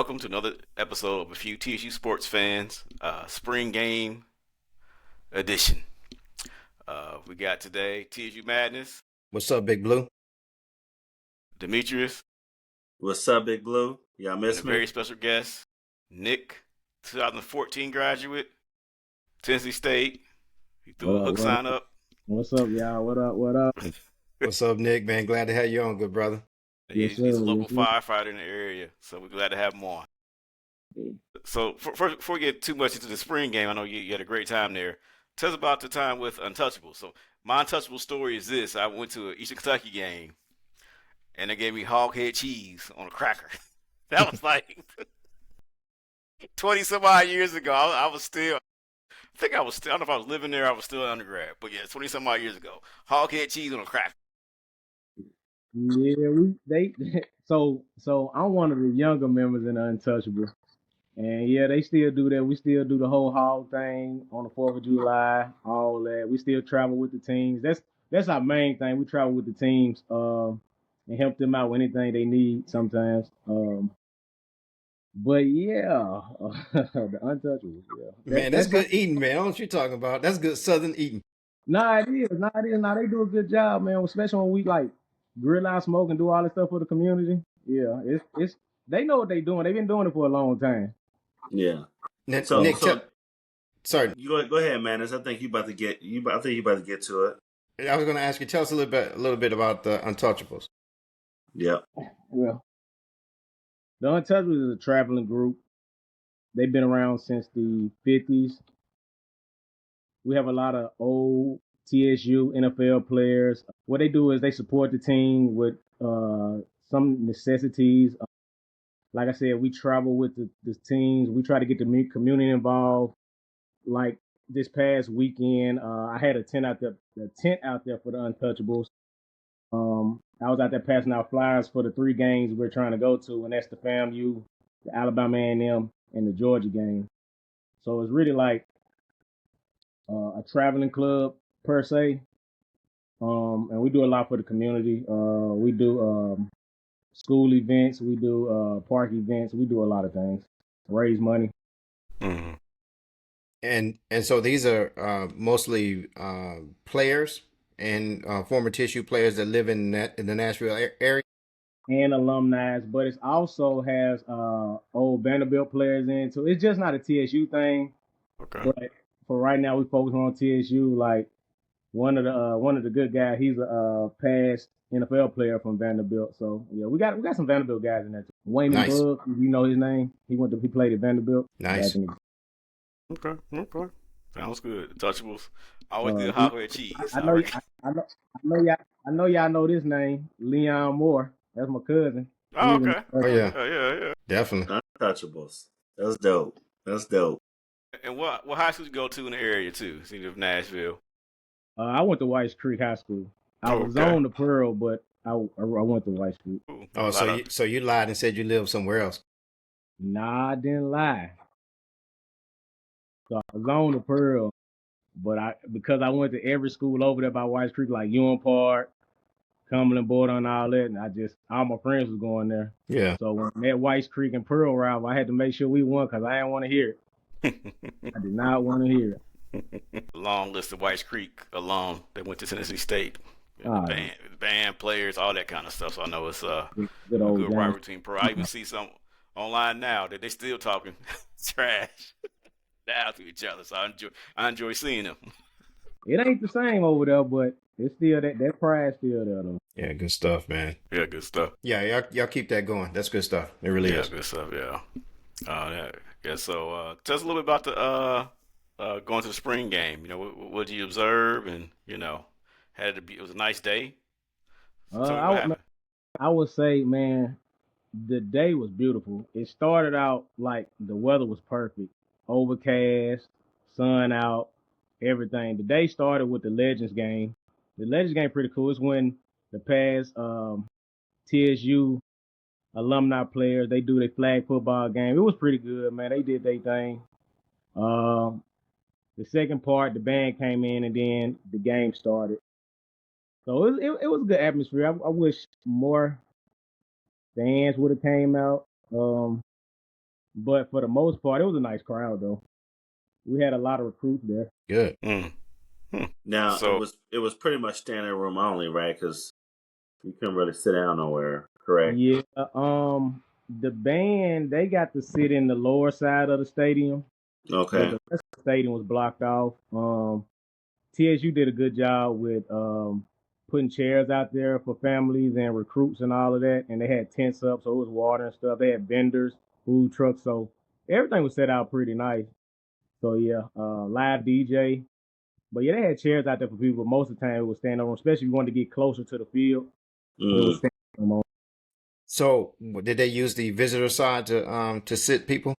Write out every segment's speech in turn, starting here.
welcome to another episode of A Few TSU Sports Fans, Spring Game edition. We got today TSU Madness, What's up, Big Blue? Demetrius, What's up, Big Blue? Y'all and a miss very me? special guest, Nick, 2014 graduate, Tennessee State. He threw What a up? hook sign up. What's up, y'all? What up? What up? What's up, Nick? Man, glad to have you on, good brother. Yes, He's a sir. local Yes, sir. firefighter in the area, so we're glad to have him on. So before we get too much into the spring game, I know you had a great time there. Tell us about the time with Untouchables. So my Untouchable story is this: I went to an Eastern Kentucky game, and they gave me hog head cheese on a cracker. That was like 20 some odd years ago. I was still, I think I was still, I don't know if I was living there. I was still an undergrad, but yeah, 20 some odd years ago. Hog head cheese on a cracker. Yeah, they so I'm one of the younger members in the Untouchables. And yeah, they still do that. We still do the whole hog thing on the 4th of July, all that. We still travel with the teams. That's our main thing. We travel with the teams, and help them out with anything they need sometimes. But yeah, the Untouchables, yeah. Man, that's good eating, man. I don't know what you're talking about. That's good Southern eating. Nah, it is. Nah, it is. Nah, they do a good job, man. Especially when we like grill out, smoke, and do all this stuff for the community. Yeah, it's they know what they doing. They've been doing it for a long time. Yeah. Nick, So, Nick so sorry, you go ahead, man. I think you about to get you. I think you about to get to it. I was going to ask you, tell us a little bit about the Untouchables. Yeah. Well, the Untouchables is a traveling group. They've been around since the 50s. We have a lot of old TSU NFL players. What they do is they support the team with some necessities. Like I said, we travel with the teams. We try to get the community involved. Like this past weekend, I had a tent out there for the Untouchables. I was out there passing out flyers for the 3 games we're trying to go to, and that's the FAMU, the Alabama A&M, and the Georgia game. So it's really like a traveling club per se, and we do a lot for the community. We do school events, we do park events, we do a lot of things, raise money. Mm-hmm. And so these are mostly players and former TSU players that live in the Nashville area. And alumni, but it also has old Vanderbilt players in. So it's just not a TSU thing. Okay. But for right now, we focus on TSU. Like one of the good guys, he's a past NFL player from Vanderbilt. So yeah, we got some Vanderbilt guys in there too. Wayman Nice. Bug, if you know his name, he played at Vanderbilt. Nice. Okay. Sounds good. Touchables. I always did hot head cheese. I know y'all know this name, Leon Moore. That's my cousin. Oh, okay. Oh yeah, Yeah. definitely. Untouchables. That's dope. And what high school you go to in the area too? City of Nashville. I went to White Creek High School. I was Okay. on the Pearl, but I went to White Creek. Ooh, Oh, so you lied and said you lived somewhere else. Nah, I didn't lie. So I was on the Pearl, but because I went to every school over there by White Creek, like Ewan Park, Cumberland Border, and all that, and all my friends was going there. Yeah. So when that White Creek and Pearl rival, I had to make sure we won because I didn't want to hear it. I did not want to hear it. Long list of White Creek alum that went to Tennessee State. Ah, Band players, all that kind of stuff. So I know it's a good old good game. rivalry between pro. I even see some online now that they still talking trash now to each other. So I enjoy seeing them. It ain't the same over there, but it's still that pride's still there though. Yeah, good stuff, man. Yeah, good stuff. Yeah, y'all keep that going. That's good stuff. It really Yeah, is. good stuff. Yeah. Yeah. So tell us a little bit about the going to the spring game. You know, what did you observe, and it was a nice day. Tell me what happened. I would say, man, the day was beautiful. It started out like the weather was perfect, overcast, sun out, everything. The day started with the Legends game. The Legends game pretty cool. It's when the past TSU alumni players they do their flag football game. It was pretty good, man. They did their thing. The second part, the band came in, and then the game started. So it was a good atmosphere. I wish more fans would have came out. But for the most part, it was a nice crowd though. We had a lot of recruits there. Good. Mm. Hmm. Now So it was pretty much standing room only, right? Because you couldn't really sit down nowhere. Correct. Yeah. The band they got to sit in the lower side of the stadium, but Okay. the rest of the stadium was blocked off. TSU did a good job with putting chairs out there for families and recruits and all of that, and they had tents up, so it was water and stuff. They had vendors, food trucks, so everything was set out pretty nice. So yeah, live DJ. But yeah, they had chairs out there for people. But most of the time, it was standing room, especially if you wanted to get closer to the field. It was Mm. standing room. So did they use the visitor side to sit people?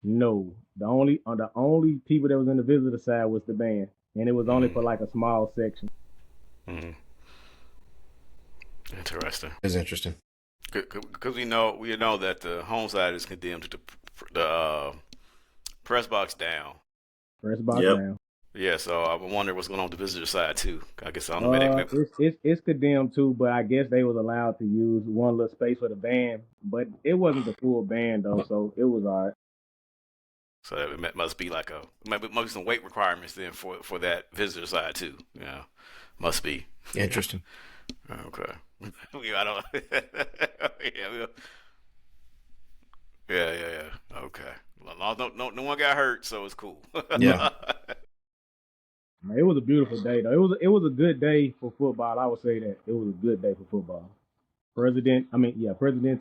No, the only people that was in the visitor side was the band, and it was only for like a small section. mm, interesting. It's interesting. Because we know that the home side is condemned to the press box down. Press box Yep. down. Yeah, so I wonder what's going on with the visitor side too. I guess I don't know. Maybe, It's condemned too, but I guess they was allowed to use one little space for the band, but it wasn't the full band though, so it was alright. so it must be like must be some weight requirements then for that visitor side too. Yeah, must be. Interesting. Okay. I don't. Yeah, yeah. Okay. Well, no one got hurt, so it's cool. Yeah. It was a beautiful day though. It was a good day for football. I would say that it was a good day for football. President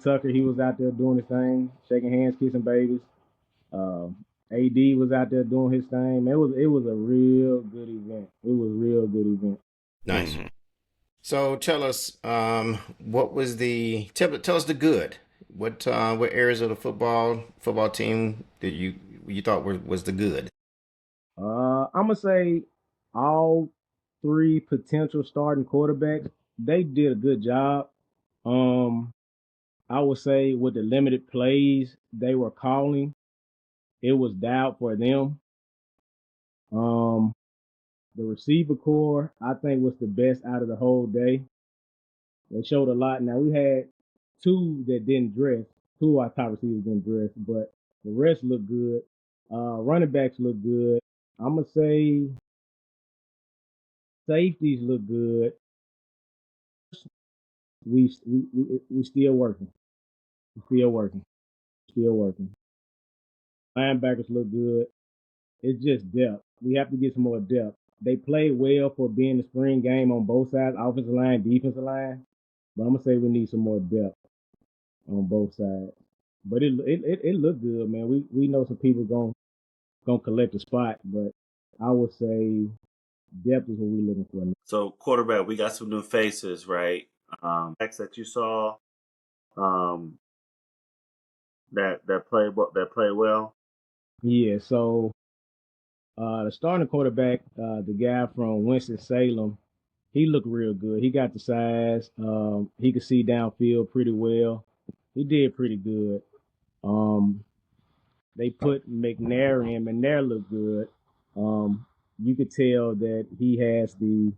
Tucker, he was out there doing his thing, shaking hands, kissing babies. AD was out there doing his thing. It was a real good event. It was a real good event. Nice. Mm-hmm. So tell us, what was tell us the good. What areas of the football team did you thought was the good? I'm gonna say all three potential starting quarterbacks, they did a good job. Um, I would say with the limited plays they were calling, it was doubt for them. Um, the receiver core, I think, was the best out of the whole day. They showed a lot. Now we had two that didn't dress. Two of our top receivers didn't dress, but the rest looked good. Running backs look good. I'm gonna say safeties look good. We still working. Still working. Still working. Linebackers look good. It's just depth. We have to get some more depth. They played well for being the spring game on both sides, offensive line, defensive line. But I'm gonna say we need some more depth on both sides. But it looked good, man. We know some people gonna collect a spot, but I would say depth is what we're looking for. So quarterback, we got some new faces, right? That you saw, um, that play well. Yeah, so the starting quarterback, the guy from Winston-Salem, he looked real good. He got the size. He could see downfield pretty well. He did pretty good. Um, they put McNair in. McNair looked good. You could tell that he has I'm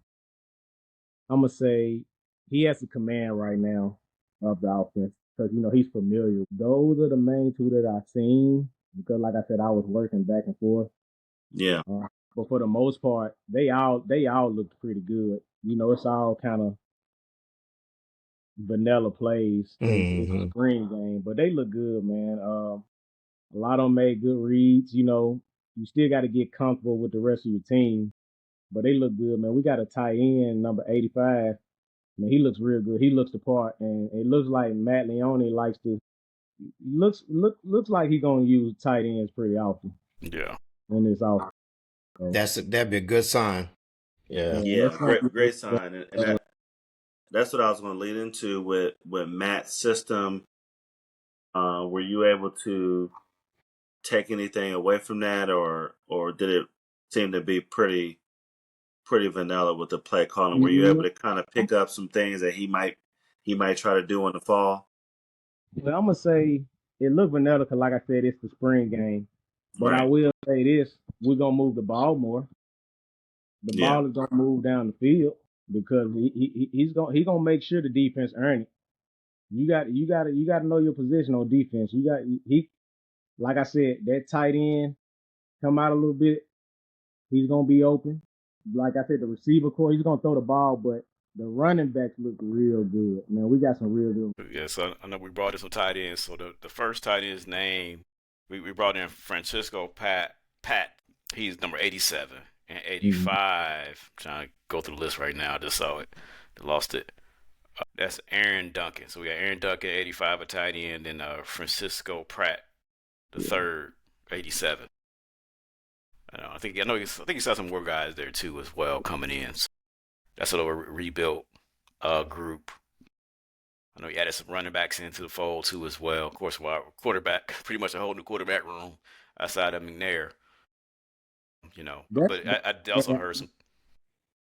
gonna say, he has the command right now of the offense because he's familiar. Those are the main two that I've seen because, like I said, I was working back and forth. Yeah. But for the most part, they all looked pretty good. It's all kind of vanilla plays because it's a Hmm. spring game, but they look good, man. A lot of them made good reads. You still got to get comfortable with the rest of your team, but they look good, man. We got a tight end, number 85. Man, he looks real good. He looks the part, and it looks like Matt Leone likes to looks like he's gonna use tight ends pretty often Yeah. in this offense. So, That'd be a good sign. Yeah. yeah, Yeah. that's something. Great sign, and that's what I was going to lead into with Matt's system. Were you able to take anything away from that, or did it seem to be pretty vanilla with the play calling? Were you able Yeah, to kind of pick up some things that he might try to do in the fall? well, I'm gonna say it looked vanilla because, like I said, it's the spring game. But I Right. will say this: we're gonna move the ball more. The Yeah. ball is gonna move down the field because he's gonna make sure the defense earn it. You got to know your position on defense. like I said, that tight end come out a little bit. He's gonna be open. Like I said, the receiver core, he's gonna throw the ball, but the running backs look real good. Man, we got some real good. Yeah, so I know we brought in some tight ends. So the first tight end's name, we brought in Francisco Pat. He's number 87 and Mm-hmm. 85. I'm trying to go through the list right now. I just saw it. Lost it. That's Aaron Duncan. So we got Aaron Duncan, 85, a tight end, and Francisco Pratt, the third, 87. I think he saw some more guys there too as well coming in. So that's a little rebuilt group. I know he added some running backs into the fold too as well. Of course, quarterback, pretty much a whole new quarterback room outside of McNair. But I also heard some.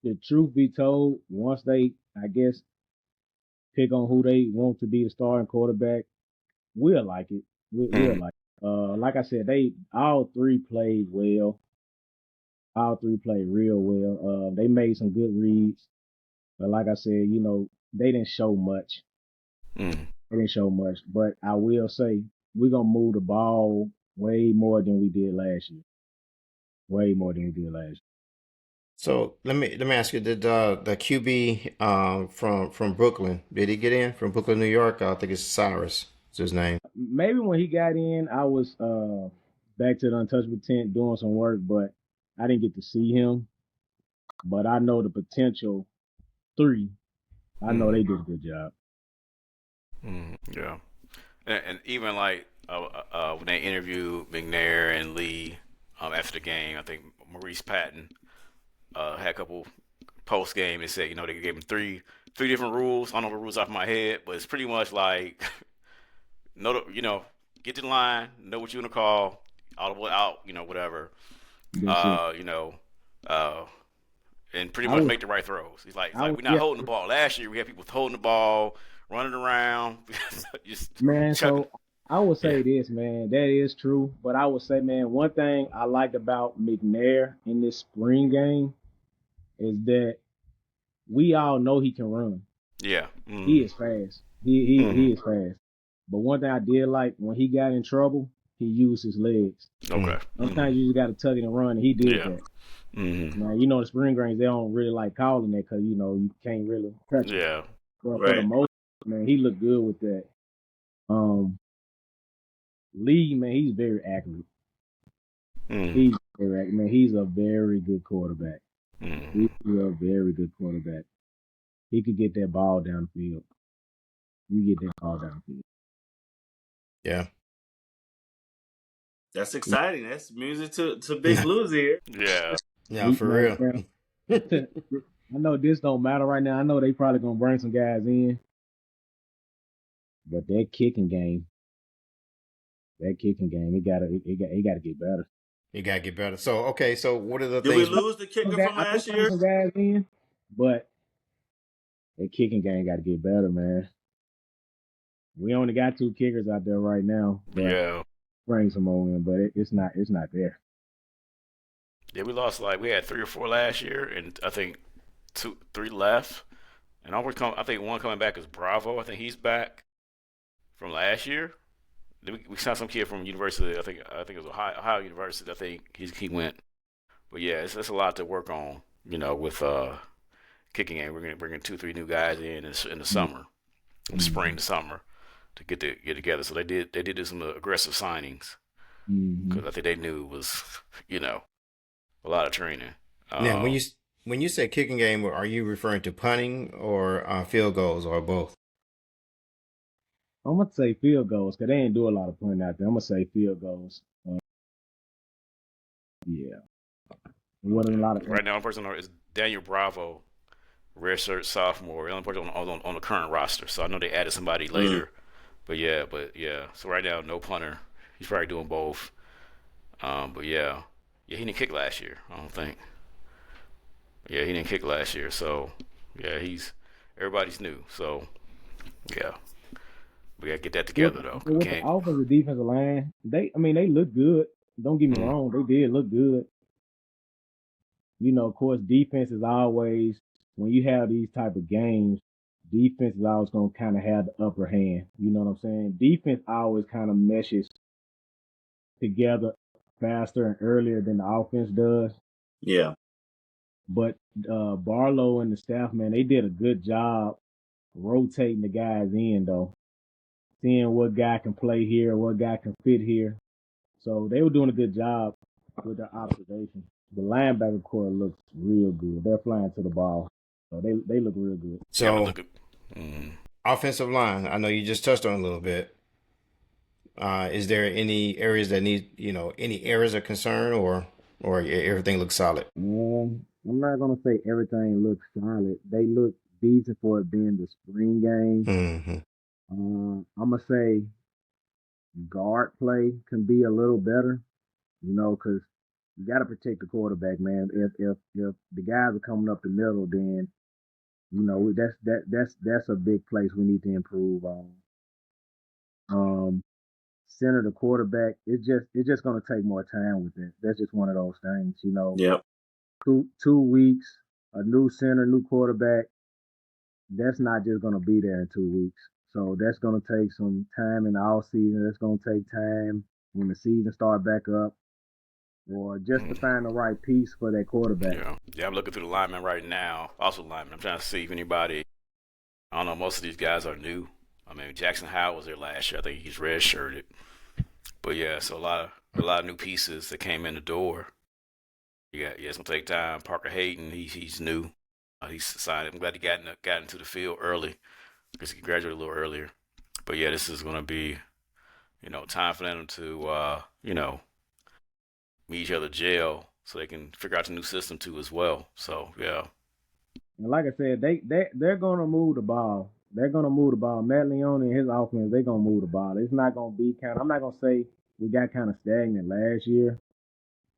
The truth be told, once they, I guess, pick on who they want to be the starting quarterback, we'll like it. We'll like it. Like I said, they all three played well. All three played real well. They made some good reads. But like I said, they didn't show much. They didn't show much. But I will say, we're going to move the ball way more than we did last year. Way more than we did last year. So let me ask you: did the QB from Brooklyn, did he get in from Brooklyn, New York? I think it's Cyrus. Is his name? Maybe when he got in, I was back to the Untouchable tent doing some work, but I didn't get to see him. But I know the potential three. I know they did a good job. Yeah, and even like when they interviewed McNair and Lee after the game, I think Maurice Patton had a couple post game. They said they gave him three different rules. I don't know the rules off my head, but it's pretty much like get in line, know what you're gonna call, audible out, whatever. And pretty much make the right throws. He's like we're not holding the ball. Last year we had people holding the ball, running around. So I would say this, man, that is true. But I would say, man, one thing I liked about McNair in this spring game is that we all know he can run. Yeah. He is fast. He is fast. But one thing I did like, when he got in trouble, he used his legs. Okay. Sometimes you just got to tug it and run, and he did that. Now, the spring games, they don't really like calling that because, you can't really touch it. Yeah. But for the most, man, he looked good with that. Lee, man, he's very accurate. He's very accurate. Man, he's a very good quarterback. He's a very good quarterback. He could get that ball down the field. Yeah. That's exciting. That's music to Big Lou's here. Yeah. Yeah, for real. I know this don't matter right now. I know they probably gonna bring some guys in, but that kicking game, it gotta get better. It gotta get better. So okay, so what are the Did things? we lose the kicker from last year? Some guys in, but that kicking game got to get better, man. We only got 2 kickers out there right now. Yeah. Bring some more in, but it's not there. Yeah, we lost we had 3 or 4 last year, and I think 3 left. And I think one coming back is Bravo. I think he's back from last year. We signed some kid from university. I think it was Ohio University. I think he went. But yeah, it's a lot to work on. With kicking game. We're gonna bring in 2-3 new guys in the summer, in the spring, the summer, to get together. So they did do some aggressive signings because I think they knew it was a lot of training. Now, when you say kicking game, are you referring to punting or field goals or both? I'm gonna say field goals because they ain't do a lot of punting out there. I'm gonna say field goals. Yeah. Wasn't a lot of right now. One person is Daniel Bravo, redshirt sophomore. The only person on the current roster. So I know they added somebody later. But yeah. So right now, no punter. He's probably doing both. But yeah, he didn't kick last year. I don't think. Yeah, he didn't kick last year. So yeah, everybody's new. So yeah, we gotta get that together though. With the offensive defensive line, they look good. Don't get me wrong, they did look good. Of course, defense is always, when you have these type of games, defense is always going to kind of have the upper hand. You know what I'm saying? Defense always kind of meshes together faster and earlier than the offense does. Yeah. But Barlow and the staff, man, they did a good job rotating the guys in, though, seeing what guy can play here, what guy can fit here. So they were doing a good job with their observation. The linebacker core looks real good. They're flying to the ball, so they look real good. Yeah, I'm So looking. Mm. offensive line, I know you just touched on it a little bit. Is there any areas that need, any areas of concern, or everything looks solid? I'm not gonna say everything looks solid. They look decent for it being the spring game. Hmm. I'm gonna say guard play can be a little better, because you got to protect the quarterback, man. If the guys are coming up the middle, then that's a big place we need to improve on. Um, Center the quarterback, it's just gonna take more time with it. That's just one of those things. Yep. 2 weeks, a new center, new quarterback. That's not just gonna be there in 2 weeks. So that's gonna take some time in the off season. That's gonna take time when the season start back up, or just to Mm. find the right piece for that quarterback. Yeah, I'm looking through the linemen right now. Also linemen. I'm trying to see if anybody. I don't know. Most of these guys are new. I mean, Jackson Howell was there last year. I think he's redshirted. But yeah, so a lot of new pieces that came in the door. Yeah, it's gonna take time. Parker Hayden, he's new. He's signed. I'm glad he got into the field early because he graduated a little earlier. But yeah, this is gonna be time for them to meet each other, jail, so they can figure out the new system too as well. So yeah. And like I said, they're gonna move the ball. They're gonna move the ball. Matt Leone and his offense, they're gonna move the ball. It's not gonna be I'm not gonna say we got kind of stagnant last year,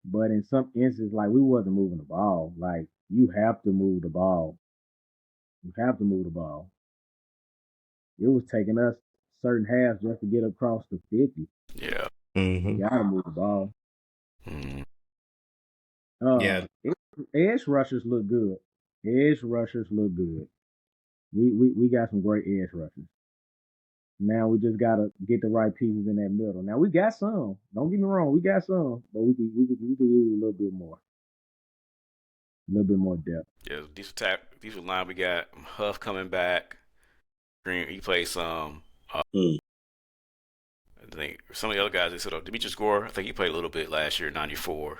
but in some instances, like we wasn't moving the ball. Like you have to move the ball. You have to move the ball. It was taking us certain halves just to get across the 50. Yeah. Hmm. You gotta move the ball. Mm. Yeah. Edge rushers look good. Edge rushers look good. We got some great edge rushers. Now we just gotta get the right pieces in that middle. Now we got some. Don't get me wrong, we got some, but we could use a little bit more depth. Yeah. These line we got Huff coming back. Green, he plays some. Mm. I think some of the other guys they said, Demetrius Gore. I think he played a little bit last year, '94.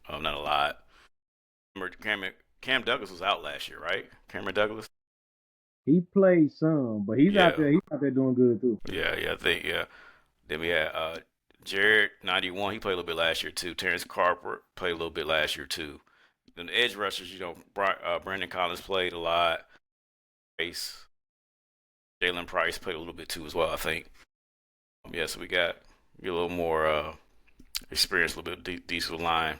Not a lot. Remember Cam Douglas was out last year, right? Cameron Douglas. He played some, but he's out Yeah. there. He's out there doing good too. Yeah. I think Then we had Jared '91. He played a little bit last year too. Terrence Carper played a little bit last year too. Then the edge rushers, Brandon Collins played a lot. Price, Jalen Price played a little bit too as well. I think. Yeah, so we got a little more experience, a little bit decent line.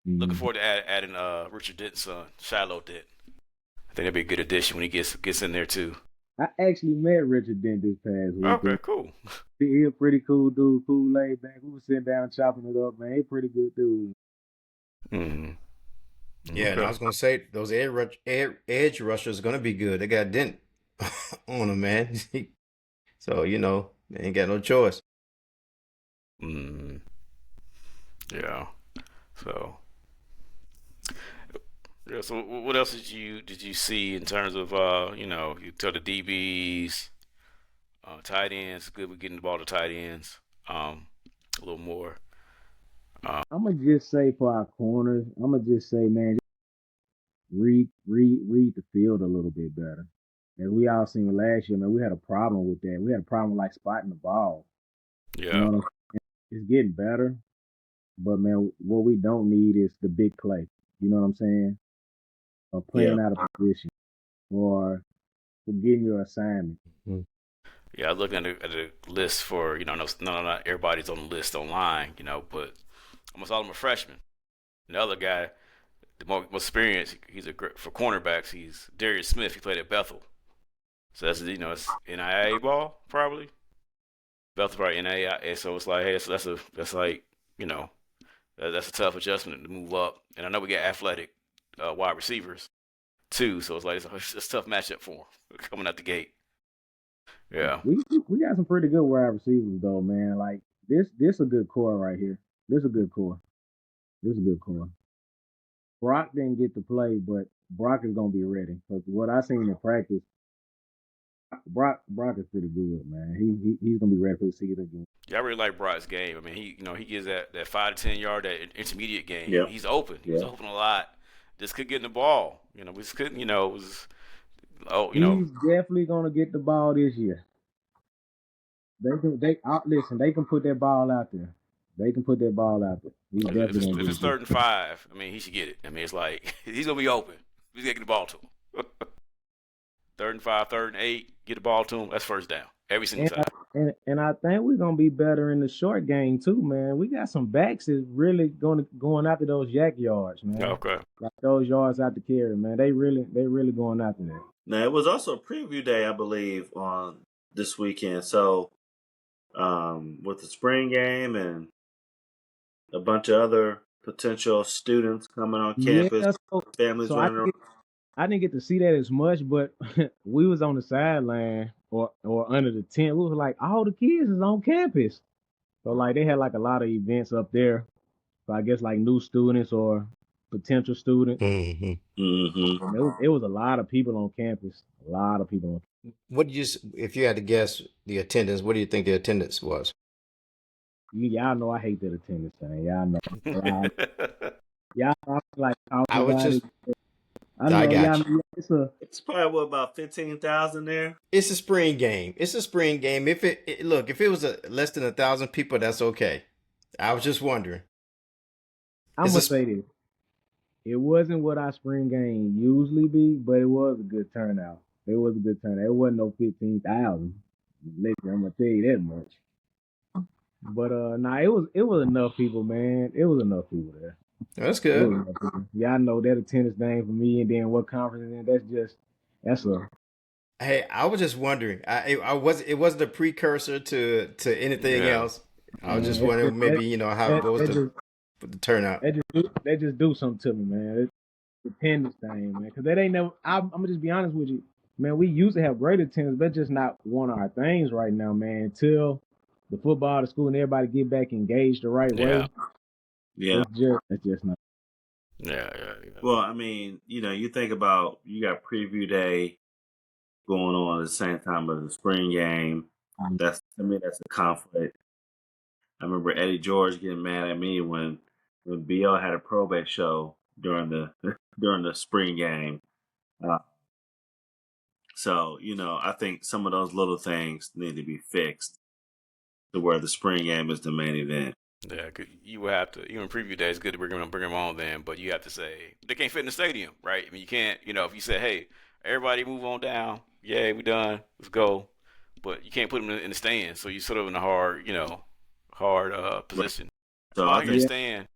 Looking forward to adding Richard Dent's son, Shiloh Dent. I think that'd be a good addition when he gets in there too. I actually met Richard Dent this past Okay, weekend. cool. He a pretty cool dude, cool laid back. We was sitting down chopping it up, man. He pretty good dude. Mm-hmm. Yeah, and I was gonna say those edge rushers are gonna be good. They got Dent on them, man. So they ain't got no choice. Mm, yeah. So yeah. So what else did you see in terms of you tell the DBs, tight ends? Good, we're getting the ball to tight ends. A little more. I'ma just say for our corners, I'ma just say, man, read the field a little bit better. As we all seen last year, man, we had a problem with that. We had a problem like spotting the ball. You know Yeah. what I'm saying? It's getting better, but man, what we don't need is the big play. You know what I'm saying? Or Yeah. playing out of position, or forgetting your assignment. Mhm. Yeah, I was looking at the list for not everybody's on the list online, but almost all of them are freshmen. The other guy, the most experienced, for cornerbacks. He's Darius Smith. He played at Bethel, so it's NIA ball probably. Bethel probably NIA, so it's like, hey, that's like that's a tough adjustment to move up. And I know we got athletic wide receivers too, so it's like it's a tough matchup for him coming out the gate. Yeah. We got some pretty good wide receivers though, man. Like this a good core right here. This is a good core. This is a good core. Brock didn't get to play, but Brock is gonna be ready. Because what I seen in practice, Brock is pretty good, man. He's gonna be ready for the season again. Yeah, I really like Brock's game. I mean, he gives that 5 to 10 yard, that intermediate game. Yep. He's open. He was Yeah. open a lot. Just couldn't get in the ball. We just couldn't. It was He's definitely gonna get the ball this year. Listen. They can put that ball out there. They can put that ball out there. He's if definitely it's, gonna if get it's it. 3rd and 5, I mean, he should get it. I mean, it's like he's gonna be open. He's gonna get the ball to him. 3rd and 5, 3rd and 8, get the ball to him. That's first down every single time. And I think we're gonna be better in the short game too, man. We got some backs that's really going after those yak yards, man. Okay. Like those yards out the carry, man. They really going after that. Now it was also a preview day, I believe, on this weekend. So with the spring game and a bunch of other potential students coming on campus, families so running around. I didn't get to see that as much, but we was on the sideline or under the tent. We was like, all the kids is on campus. So like they had like a lot of events up there. So I guess like new students or potential students. Mm-hmm. Mm-hmm. It was a lot of people on campus. A lot of people. What did you, if you had to guess the attendance, what do you think the attendance was? Y'all know I hate that attendance thing. Y'all know. Y'all like I was just. I know. I got you. It's probably about 15,000 there. It's a spring game. It's a spring game. If look, if it was less than 1,000 people, that's okay. I was just wondering. I'm gonna say this. It wasn't what our spring game usually be, but it was a good turnout. It was a good turnout. It wasn't no 15,000. Listen, I'm gonna tell you that much. But it was enough people, man. It was enough people there. That's good. Y'all know that attendance thing for me, and then what conference is in, that's a. Hey, I was just wondering. It wasn't a precursor to anything else. I was just wondering maybe how it goes to the turnout. They just do something to me, man. It's the attendance thing, man. Because that ain't never. I'm gonna just be honest with you, man. We used to have great attendance, but just not one of our things right now, man. Until the football, the school, and everybody get back engaged the right way. Yeah. It's just not. Yeah. Well, I mean, you think about, you got preview day going on at the same time as the spring game. That's a conflict. I remember Eddie George getting mad at me when BL had a probate show during the spring game. So I think some of those little things need to be fixed to where the spring game is the main event. Yeah, you would have to, even preview day, it's good to bring them on then, but you have to say, they can't fit in the stadium, right? I mean, you can't, if you say, hey, everybody move on down, yeah, we done, let's go, but you can't put them in the stands, so you're sort of in a hard position. So I understand.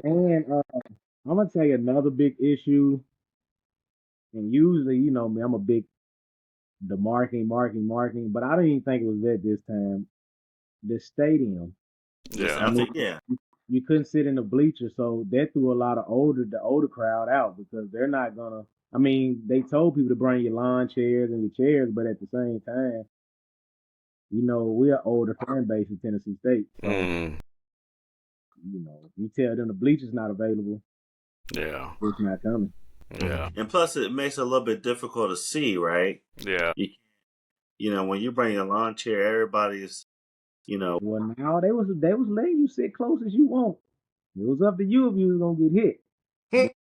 And I'm going to tell you another big issue, and usually, me, I'm a big, the marketing, but I don't even think it was that this time. The stadium. Yeah. I think, yeah. You couldn't sit in the bleachers, so that threw a lot of the older crowd out because they're not gonna. I mean, they told people to bring your lawn chairs and your chairs, but at the same time, we're an older fan base in Tennessee State. So, you tell them the bleachers not available. Yeah. It's not coming. Yeah. And plus, it makes it a little bit difficult to see, right? Yeah. When you bring a lawn chair, everybody's. Well, now they was letting you sit close as you want. It was up to you if you was gonna get hit.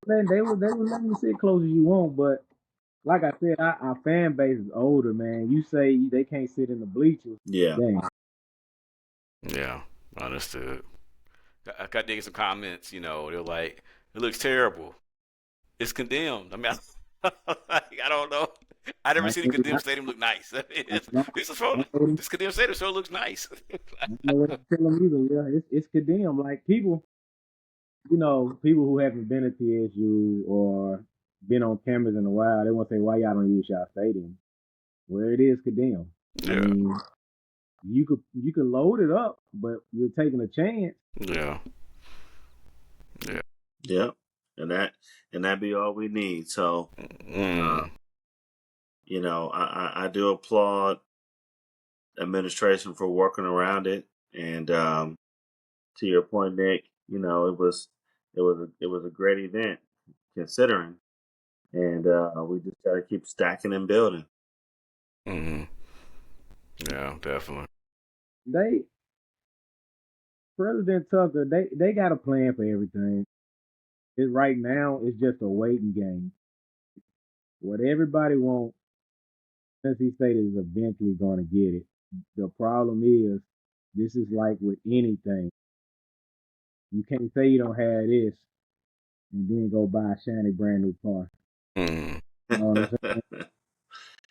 They was letting you sit close as you want, but like I said, our fan base is older, man. You say they can't sit in the bleachers. Yeah. Dang. Yeah. Understood. I got to get some comments. They're like, it looks terrible. It's condemned. I mean, I don't know. I never seen a condemned stadium look nice. This condemned stadium sure looks nice. I don't know what to tell them either. Yeah, it's condemned. Like people who haven't been at TSU or been on cameras in a while, they want to say, why y'all don't use y'all stadium? Well, it is condemned. Yeah. I mean, you could load it up, but you're taking a chance. Yeah. And that be all we need. So, I do applaud administration for working around it, and to your point, Nick, it was a great event considering, and we just got to keep stacking and building. Mm-hmm. Yeah, definitely. President Tucker, they got a plan for everything. Right now, it's just a waiting game. What everybody wants, Tennessee State is eventually going to get it. The problem is, this is like with anything. You can't say you don't have this and then go buy a shiny brand new car. Mm-hmm. You know what I'm saying?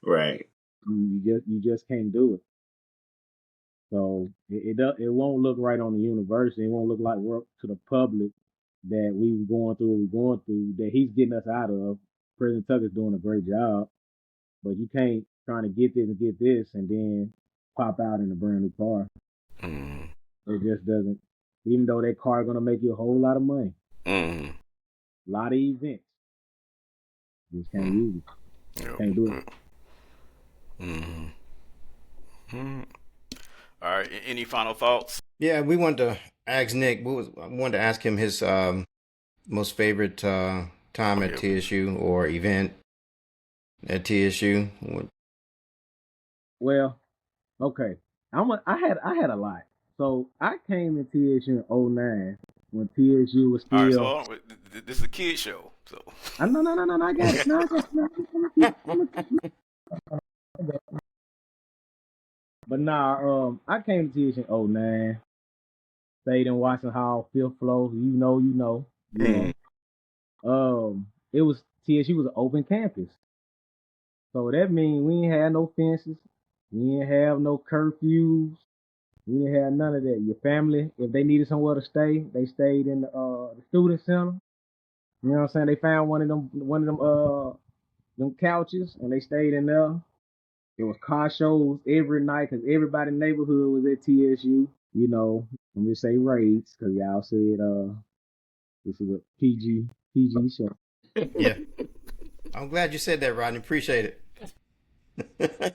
Right. You just can't do it. So it won't look right on the university. It won't look like work to the public that we were going through what we're going through, that he's getting us out of. President Tucker's doing a great job, but you can't trying to get this and get this and then pop out in a brand new car. Mm-hmm. It just doesn't. Even though that car going to make you a whole lot of money, Mm-hmm. a lot of events, just can't use it. Yep. Can't do it. Mm-hmm. Mm-hmm. All right. Any final thoughts? Yeah, we wanted to ask Nick. I wanted to ask him his most favorite time at TSU or event at TSU. Well, okay. I had a lot. So I came to TSU in 09 when TSU was still. All right, so hold on. This is a kid show. So. No, I got it. No, But nah, I came to TSU in 09. Stayed in Watson Hall, 5th floor. You know. It was TSU was an open campus. So that means we ain't had no fences. We ain't have no curfews. We didn't have none of that. Your family, if they needed somewhere to stay, they stayed in the student center. You know what I'm saying? They found one of them couches and they stayed in there. There was car shows every night because everybody in the neighborhood was at TSU. You know, let me say raids because y'all said this is a PG show. Yeah, I'm glad you said that, Rodney. Appreciate it. The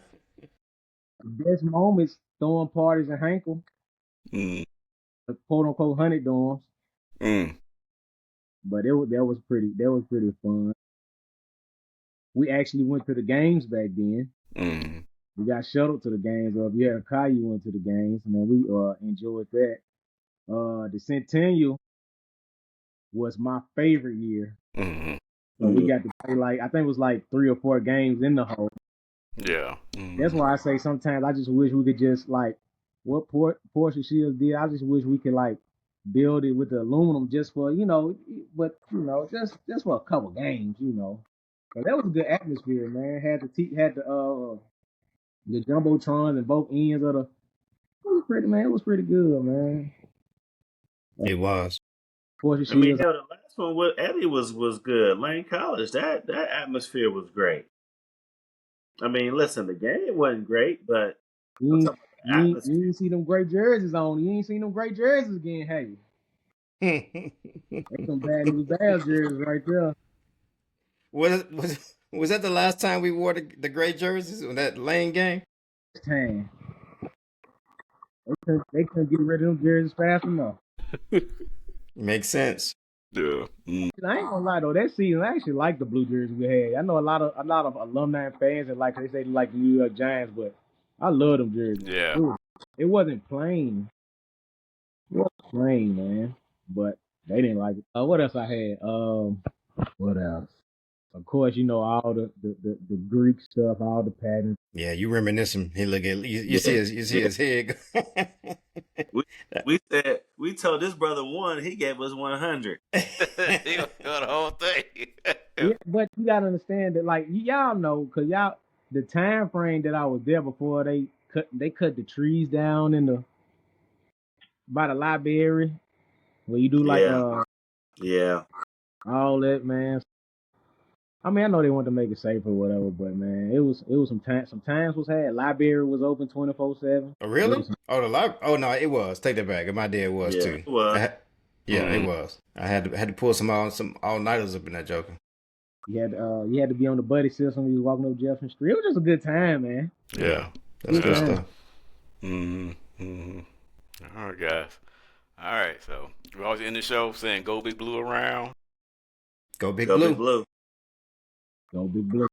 best moments throwing parties in Hankel. The quote unquote 100 dorms. But that was pretty fun. We actually went to the games back then. We got shuttled to the games. If you had a car, you went to the games, and then we enjoyed that. The Centennial was my favorite year. So we got to play I think it was 3 or 4 games in the whole. Yeah. That's why I say sometimes I just wish we could just what Portia Shields did. I just wish we could build it with the aluminum just for just for a couple games, But that was a good atmosphere, man. Had the jumbotrons and both ends of the. It was pretty, man. It was pretty good, man. It was. Portia I mean, Shields. the last one with Eddie was good. Lane College, that atmosphere was great. I mean, listen, the game wasn't great, but You ain't see them great jerseys on. You ain't seen them great jerseys again, hey. That's some bad news Bears jerseys right there. Was that the last time we wore the gray jerseys on that Lane game? Time. They couldn't get rid of them jerseys fast enough. Makes sense. Yeah. I ain't gonna lie though, that season I actually like the blue jerseys we had. I know a lot of alumni and fans that they say they like the New York Giants, but I love them jerseys. Yeah. It wasn't plain. It wasn't plain, man. But they didn't like it. What else I had? What else? Of course, all the Greek stuff, all the patterns. Yeah, you reminiscing. He look at you see his head. we told this brother 1, he gave us 100. He got the whole thing. Yeah, but you gotta understand that, y'all know, cause the time frame that I was there before they cut the trees down by the library where you do yeah. all that, man. I mean, I know they wanted to make it safe or whatever, but man, it was some times was had. Library was open 24/7. Oh, really? Oh no, it was. Take that back. My dad was too. It was. It was. I had to pull some all nighters up in that joker. You had to be on the buddy system when you was walking up Jefferson Street. It was just a good time, man. Yeah, that's good stuff. All right, guys. All right, so we always end the show saying "Go Big Blue" around. Go Big Go Blue. Big Blue. Go Big Blue.